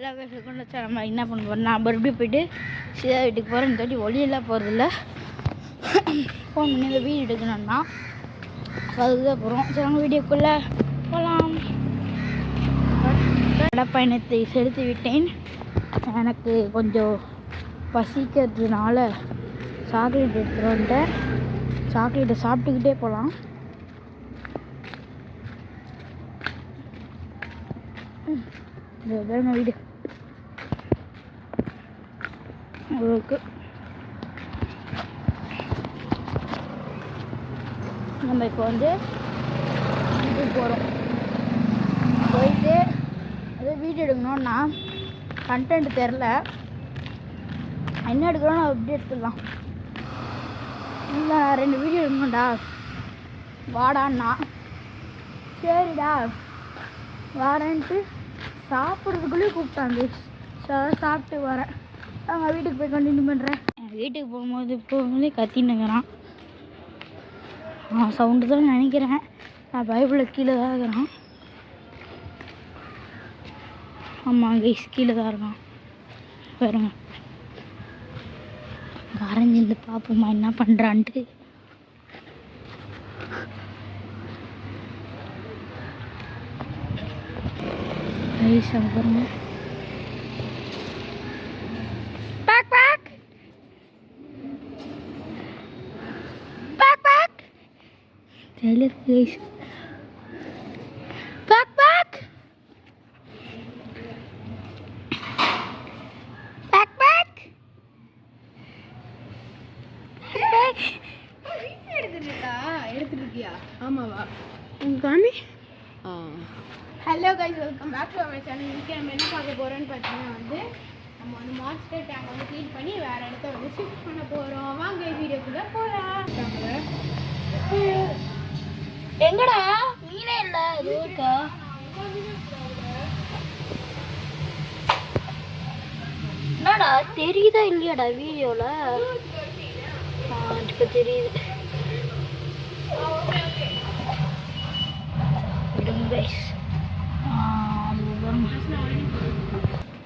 எல்லா பேசுக்கும் வச்சா நம்ம என்ன பண்ண போகிறோம், நான் மறுபடியும் போய்ட்டு சீதா வீட்டுக்கு போகிறேன். இந்த வாட்டி ஒளியெல்லாம் போகிறதில்ல, ஃபோன் பண்ணி இந்த வீடு எடுக்கணும்னா அதுக்கு தான் போகிறோம். சரி அவங்க வீடியோக்குள்ளே போகலாம். நடப்பயணத்தை செலுத்தி விட்டேன். எனக்கு கொஞ்சம் பசிக்கிறதுனால சாக்லேட் எடுத்துகிட்டு வந்துட்டேன். சாக்லேட்டை சாப்பிட்டுக்கிட்டே போகலாம். வேறு வீடு உங்களுக்கு நம்ம இப்போ வந்து இது போகிறோம். போயிட்டு அதே வீடியோ எடுக்கணும்னா கண்டென்ட் தெரில, என்ன எடுக்கிறோன்னு அப்படி எடுத்துடலாம். இல்லை 2 வீடியோ எடுக்கணும்டா வாடான்னா, சரிடா வாடன்ட்டு சாப்பிட்றதுக்குள்ளேயும் கூப்பிட்டாங்க. சாப்பிட்டு வரேன். அவங்க வீட்டுக்கு போய் கண்டினியூ பண்ணுறேன். என் வீட்டுக்கு போகும்போதே கத்தின்னுங்கிறான். சவுண்டு தான் நினைக்கிறேன். நான் பைபிளில் கீழே தான் இருக்கிறான். ஆமாம் கைஸ், கீழே தான் இருக்கான். பாருங்க, வரைஞ்சிருந்து பார்ப்போமா என்ன பண்ணுறான்ட்டு. கைஸ் அங்கே பாருங்க. Taylor guys, back back எடுத்துருக்கியா? ஆமாவா காமி. Hello guys, welcome back to our channel. இன்றைக்கி நம்ம என்ன பார்க்க போகிறோன்னு பார்த்தீங்கன்னா வந்து நம்ம வந்து மான்ஸ்டர் டேங்க் வந்து க்ளீன் பண்ணி வேறு இடத்த வந்து ஷிஃப்ட் பண்ண போகிறோம். வாங்க வீடியோக்குள்ளே போகலாம். எங்கடா மீனே இல்லை இருக்கா? என்னடா தெரியுதா இல்லையாடா வீடியோவில்? இப்போ தெரியுது.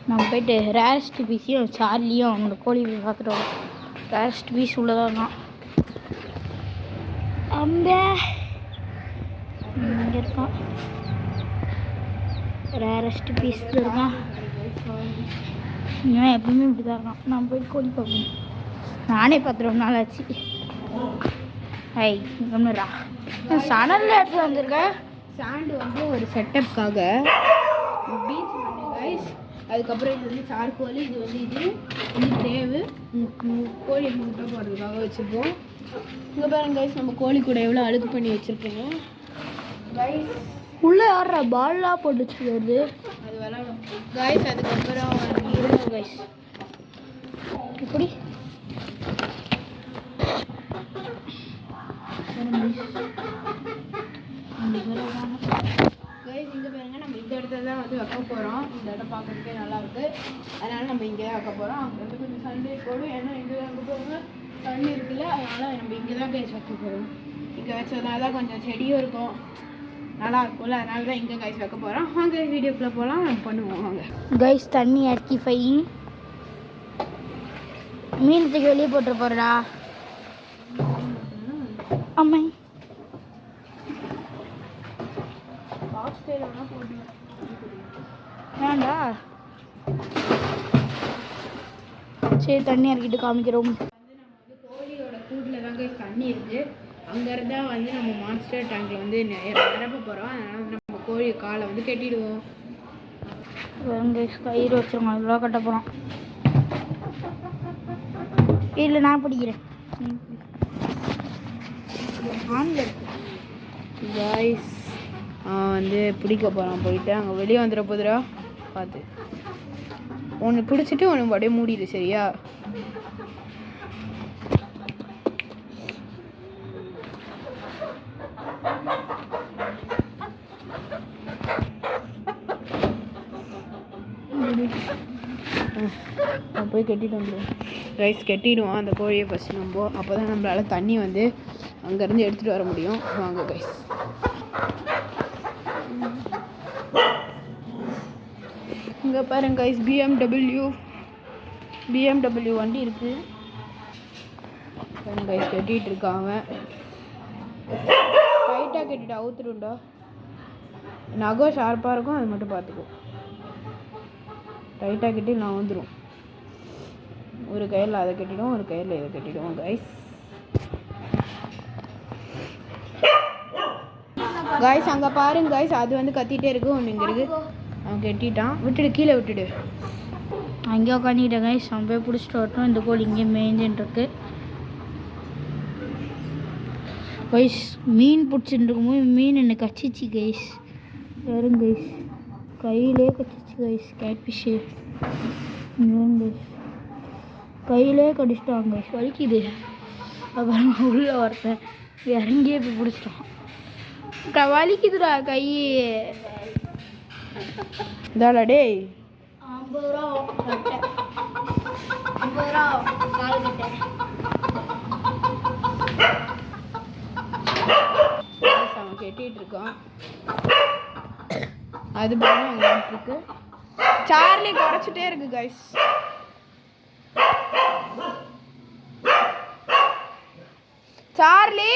நம்ம போயிட்டு ரேரஸ்ட் பீஸையும் சார்லியும் அவங்களோட கோழி பார்த்துட்டு வரோம். ரேரஸ்ட் பீஸ் உள்ளதான் தான் அம்பே இங்கே இருக்கான். ரேரஸ்ட் பீஸ் இருக்கான். இவன் எப்பவுமே இப்படி தான் இருக்கான். நான் போய் கோழி பார்க்கணும். நானே பார்த்து ரொம்ப நாள் ஆச்சு. ஐ கம்னரா சணலில் எடுத்து வந்திருக்கேன். சாண்டு வந்து ஒரு செட்டப்புக்காக பீச் பண்ணு கைஸ். அதுக்கப்புறம் இது வந்து சார்கோல், இது வந்து இது தேவு கோழி முட்டை போடுறதுக்காக வச்சுருப்போம். இங்கே பாருங்க கைஸ், நம்ம கோழி கூட எவ்வளோ அழுக்கு பண்ணி வச்சுருக்கோங்க கைஸ். உள்ளே யாரா பால்லாம் போட்டு வச்சுருக்கிறது? அது விளாடும் கைஸ். அதுக்கப்புறம் இருங்க கைஸ், இப்படி கைஸ் இங்கே பாருங்க, நம்ம இந்த இடத்துல தான் வந்து வைக்க போகிறோம். இந்த இடம் பார்க்குறதுக்கே நல்லாயிருக்கு, அதனால் நம்ம இங்கே வைக்க போகிறோம். அங்கே வந்து கொஞ்சம் சண்டே போடும், ஏன்னா இங்கே அங்கே போகிறோங்க தண்ணி இருக்குல்ல, அதனால் நம்ம இங்கே தான் கைஸ் வைக்க போகிறோம். இங்கே வச்சதுனால தான் கொஞ்சம் செடியும் இருக்கும், நல்லா இருக்கும்ல, அதனால தான் இங்கே கைஸ் வைக்க போகிறோம். வாங்க வீடியோக்குள்ளே போகலாம், நம்ம பண்ணுவோம் வாங்க கைஸ். தண்ணி இறக்கி ஃபைன் மீனத்துக்கு வெளியே போட்டு போகிறடா அம்மை. வேண்டா, சரி தண்ணி இறக்கிட்டு காமிக்கிறோம். வந்து நம்ம வந்து கோழியோட கூட்டில் தான் கைஸ் தண்ணி இருக்குது. அங்கேருந்தா வந்து நம்ம மான்ஸ்டர் டேங்கில் வந்து நிரப்ப போகிறோம். அதனால் நம்ம கோழி காலை வந்து கட்டிடுவோம். கயிறு வச்சுருவோம், இவ்வளோ கட்ட போகிறோம். இல்லை நான் பிடிக்கிறேன். கைஸ் வந்து பிடிக்க போகிறான். போயிட்டு அங்கே வெளியே வந்துட போதுரா பார்த்து. ஒன்று பிடிச்சிட்டு ஒன்று அப்படியே மூடிடு, சரியா? போய் கட்டிட்டு வந்துடுவோம் ரைஸ். கட்டிடுவோம் அந்த கோழியை ஃபஸ்ட்டு நம்ம, அப்போ தான் நம்மளால் தண்ணி வந்து அங்கேருந்து எடுத்துகிட்டு வர முடியும். வாங்க கைஸ். இங்கே பாருங்க கைஸ், பிஎம்டபிள்யூ வண்டி இருக்குது. பாருங்க கைஸ், கட்டிகிட்டு இருக்காங்க. டைட்டாக கட்டிட்டு அவுத்துருண்டா, நகம் ஷார்ப்பாக இருக்கும், அது மட்டும் பார்த்துக்கோ. டைட்டாக கட்டி நான் வந்துடும். ஒரு கையில் அதை கட்டிடுவோம், ஒரு கையில் இதை கட்டிடுவோம் கைஸ். காய்ஸ் அங்கே பாருங்க காய்ஸ், அது வந்து கத்திகிட்டே இருக்கு. ஒன்று இங்கே இருக்குது, அவன் கட்டிட்டான். விட்டுடு, கீழே விட்டுடு. அங்கேயே உட்காந்துக்கிட்டேன் காய்ஸ், அவன் போய் பிடிச்சிட்டு வரட்டும். இந்த கோழி இங்கே மேய்ஞ்சின்ட்டுருக்கு கைஸ். மீன் பிடிச்சிட்டு இருக்கும்போது மீன் என்னை கச்சிச்சு கைஸ். வேறும் கைஸ், கையிலே கச்சிச்சு கைஸ். கேட்ஃபிஷ்ஷு கைஸ், கையிலே கடிச்சிட்டாங்க கைஸ், வலிக்குது. அப்புறம் உள்ளே ஒருத்தன் இறங்கியே போய் பிடிச்சிட்டான். வலிக்குதுடா கை. இதாடா டேய், 50 ரூபா கட்டை, 50 ரூபா கால் கட்டை. அவன் கட்டிகிட்டு இருக்கான். அது பாருங்க அங்கே இருக்கு. சார்லி குறைச்சிட்டே இருக்கு கைஸ். சார்லி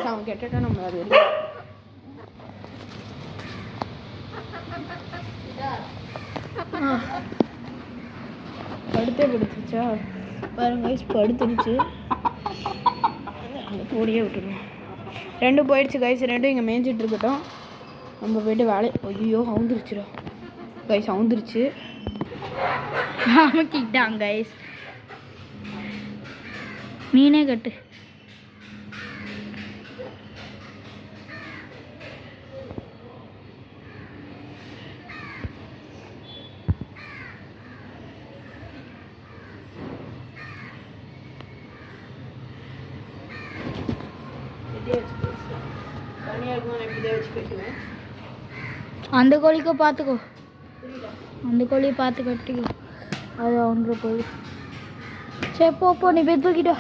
அவன் கெட்டா நம்ம அது படுத்துருச்சா பாருங்க, படுத்துருச்சு. கூடியே விட்டுருவோம். 2 போயிடுச்சு கைஸ், 2 இங்கே மேய்ஞ்சிட்டு இருக்கட்டும். நம்ம போய்ட்டு வேலை. ஐயோ அவுந்துருச்சுடா கைஸ், அவுந்துருச்சு. அமுக்கிட்டாங்க கைஸ். மீனே கட்டு. அந்த கோழிக்கோ பார்த்துக்கோ, அந்த கோழியை பார்த்து கட்டிக்கோ. அது ஒன்று போய் சரி போ, நீ போய் தூக்கிட்டோ.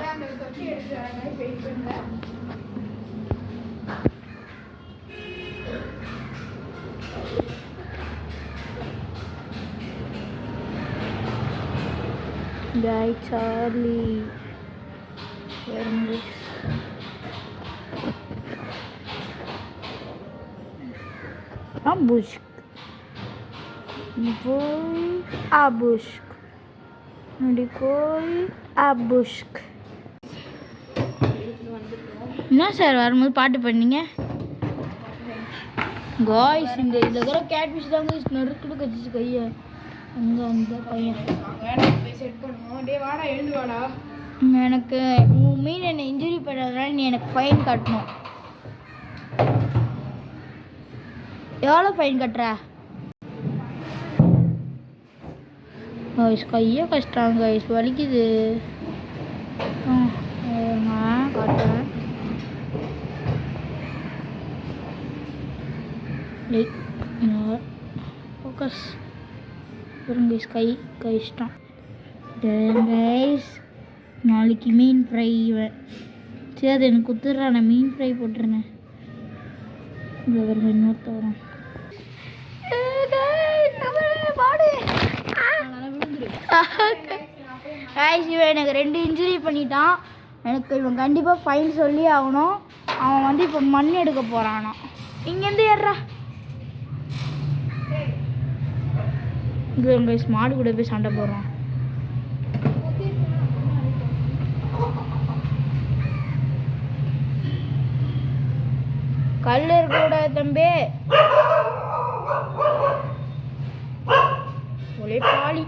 Bye Charlie. Abusk. Voi abusk. Nudikoi abusk. என்ன சார் வரும்போது பாட்டு பண்ணீங்க காய்ஸ்? இந்த இதில் இருக்கிற கேட்ஃபிஷ் தாங்க நறுக்குடு கச்சிச்சு கையை. அங்கே அந்த பையன் செட் பண்ணுவோம். டே வாடா, எழுந்து வாடா. எனக்கு உன் மீன் என்னை இன்ஜுரி பண்ணதுனால நீ எனக்கு ஃபைன் கட்டணும். எவ்வளோ ஃபைன் கட்டுற? கையே கஷ்டம் கைஸ், வலிக்குது. காட்டுறேன். ஃபோக்கஸ் வரும் கைஸ். கை இஷ்டம் கைஸ். நாளைக்கு மீன் ஃப்ரை. சரி அது எனக்கு குத்துடுறா, நான் மீன் ஃப்ரை போட்டுருந்தேன். இன்னொருத்தவரும் இவன் எனக்கு 2 இன்ஜுரி பண்ணிட்டான். எனக்கு இவன் கண்டிப்பாக ஃபைன் சொல்லி ஆகணும். அவன் வந்து இப்போ மண் எடுக்க போகிறானா. இங்கேருந்து ஏறா. இங்கே மாடு கூட போய் சண்டை போடுறான். கல் இருக்கக்கூடாது தம்பி. பாலி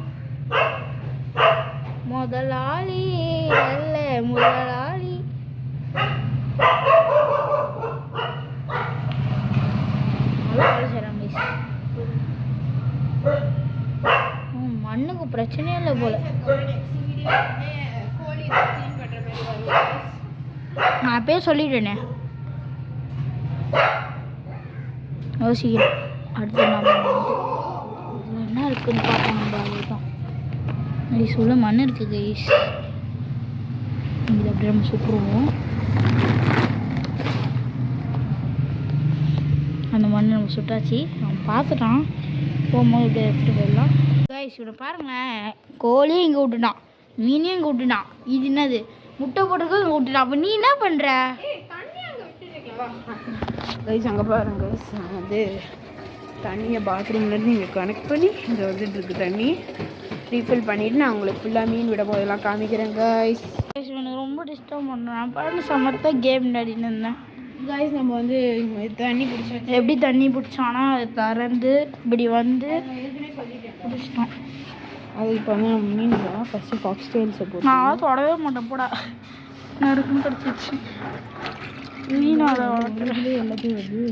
முதலாளி அல்ல முதலாளி. மண்ணுக்கு பிரச்சனையே இல்லை போல. நான் அப்பயே சொல்லிட்டேனே. யோசிக்கிறேன் அடுத்து நம்ம என்ன இருக்குன்னு பார்ப்போம். நம்ம அதுதான் சொல்ல மண் இருக்குது கைஸ். இதை அப்படி நம்ம சுற்றுருவோம். அந்த மண் நம்ம சுட்டாச்சு. அவன் பார்த்துட்டான், போகும்போது இப்படி எடுத்துகிட்டு போயிடலாம். கைஸ் இவனை பாருங்களேன், கோழியும் இங்கே விட்டுட்டான், மீனையும் இங்கே விட்டுட்டான். இது என்னது முட்டை போட்டுருக்க இங்கே விட்டுட்டான். அப்போ நீ என்ன பண்ணுற? கைஸ் அங்கே பாருங்க கைஸ், நான் வந்து தண்ணியை பாத்ரூம்லேருந்து இங்கே கனெக்ட் பண்ணி இங்கே வந்துட்டு இருக்கு தண்ணி ரீஃபில் பண்ணிவிட்டு நான் உங்களுக்கு ஃபுல்லாக மீன் விட போதெல்லாம் காமிக்கிறேன் கைஸ். கைஸ் எனக்கு ரொம்ப டிஸ்டர்ப் பண்ணுறேன், பாருங்க சமர்த்தான் கேம் விளையாடின்னு இருந்தேன். கைஸ் நம்ம வந்து தண்ணி பிடிச்சாச்சு. எப்படி தண்ணி பிடிச்சோன்னா அதை திறந்து இப்படி வந்து பிடிச்சிட்டோம். அது இப்போ வந்து நம்ம மீன் ஃபஸ்ட்டு ஃபாக்ஸ் டெயில்ஸை போட்டு நான் தொடவே மாட்டேன், போடா நறுக்குன்னு கிடச்சிச்சு மீன். அதை வளர்க்குறது எல்லாத்தையும் வந்து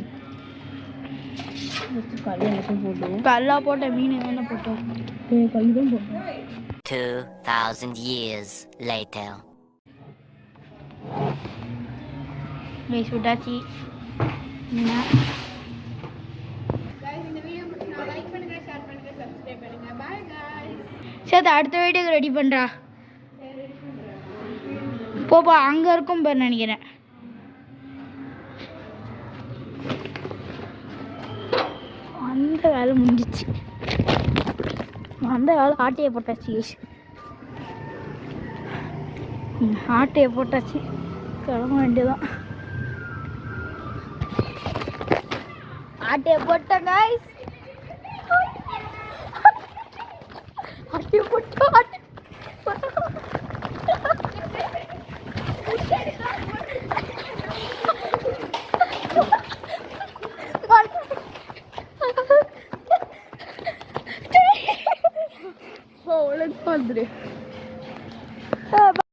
கல் எல்லாத்தையும் போட்டுவோம். கல்லாக போட்ட மீன் என்ன போட்டோம்? கல் தான் போட்டோம். 2000 years later. கைஸ் விட்டாச்சு. சரி அடுத்த வீடியோக்கு ரெடி பண்ணுறா. போப்பா அங்கே இருக்கும் பேர் நினைக்கிறேன். அந்த வேலை முடிஞ்சிச்சு, அந்த வேலை ஆட்டையை போட்டாச்சு. ஆட்டையை போட்டாச்சு, கிளம்ப வேண்டியதான். ஆட்டையை போட்டேன் கைஸ்.